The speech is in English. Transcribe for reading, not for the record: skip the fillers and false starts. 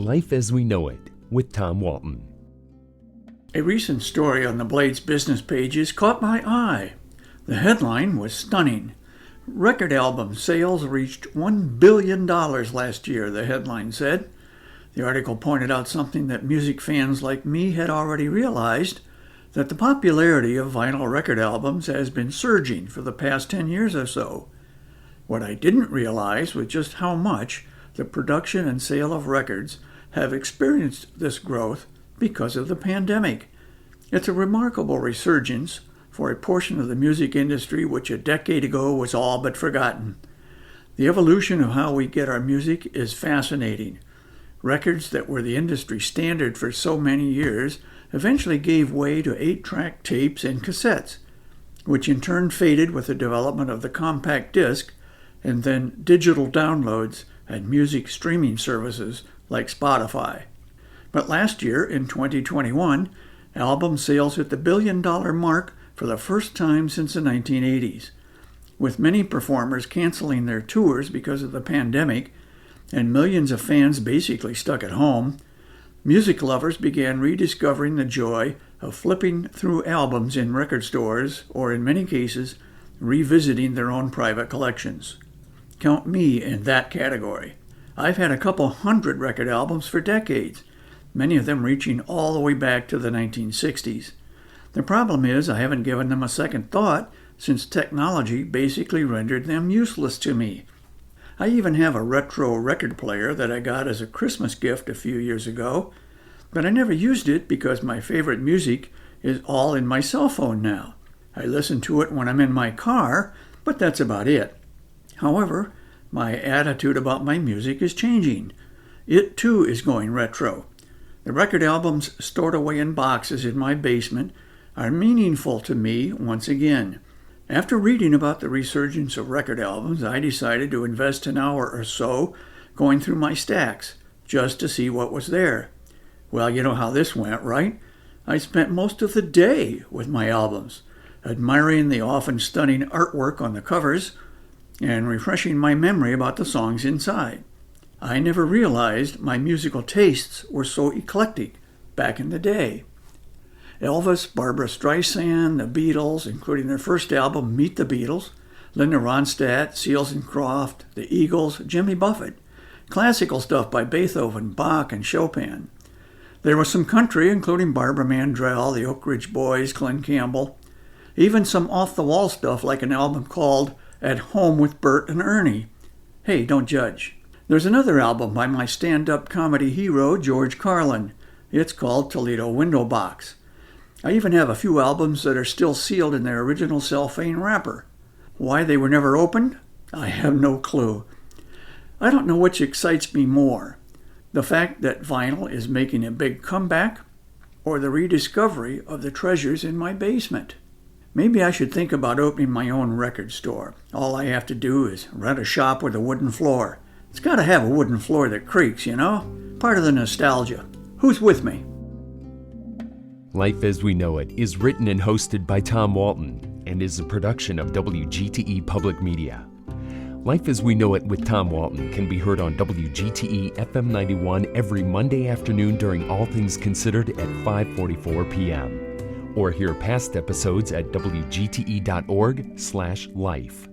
Life as We Know It with Tom Walton. A recent story on the Blade's business pages caught my eye. The headline was stunning. Record album sales reached $1 billion last year, the headline said. The article pointed out something that music fans like me had already realized, that the popularity of vinyl record albums has been surging for the past 10 years or so. What I didn't realize was just how much the production and sale of records have experienced this growth because of the pandemic. It's a remarkable resurgence for a portion of the music industry which a decade ago was all but forgotten. The evolution of how we get our music is fascinating. Records that were the industry standard for so many years eventually gave way to 8-track tapes and cassettes, which in turn faded with the development of the compact disc and then digital downloads and music streaming services like Spotify. But last year, in 2021, album sales hit the billion-dollar mark for the first time since the 1980s. With many performers canceling their tours because of the pandemic and millions of fans basically stuck at home, music lovers began rediscovering the joy of flipping through albums in record stores or, in many cases, revisiting their own private collections. Count me in that category. I've had a couple hundred record albums for decades, many of them reaching all the way back to the 1960s. The problem is I haven't given them a second thought since technology basically rendered them useless to me. I even have a retro record player that I got as a Christmas gift a few years ago, but I never used it because my favorite music is all in my cell phone now. I listen to it when I'm in my car, but that's about it. However, my attitude about my music is changing. It too is going retro. The record albums stored away in boxes in my basement are meaningful to me once again. After reading about the resurgence of record albums, I decided to invest an hour or so going through my stacks just to see what was there. Well, you know how this went, right? I spent most of the day with my albums, admiring the often stunning artwork on the covers and refreshing my memory about the songs inside. I never realized my musical tastes were so eclectic back in the day. Elvis, Barbra Streisand, the Beatles, including their first album, Meet the Beatles, Linda Ronstadt, Seals and Croft, the Eagles, Jimmy Buffett, classical stuff by Beethoven, Bach, and Chopin. There was some country, including Barbara Mandrell, the Oak Ridge Boys, Glen Campbell, even some off-the-wall stuff like an album called At Home with Bert and Ernie. Hey, don't judge. There's another album by my stand-up comedy hero, George Carlin. It's called Toledo Window Box. I even have a few albums that are still sealed in their original cellophane wrapper. Why they were never opened? I have no clue. I don't know which excites me more, the fact that vinyl is making a big comeback or the rediscovery of the treasures in my basement. Maybe I should think about opening my own record store. All I have to do is rent a shop with a wooden floor. It's got to have a wooden floor that creaks, you know? Part of the nostalgia. Who's with me? Life as We Know It is written and hosted by Tom Walton and is a production of WGTE Public Media. Life as We Know It with Tom Walton can be heard on WGTE FM 91 every Monday afternoon during All Things Considered at 5:44 p.m. Or hear past episodes at wgte.org/life.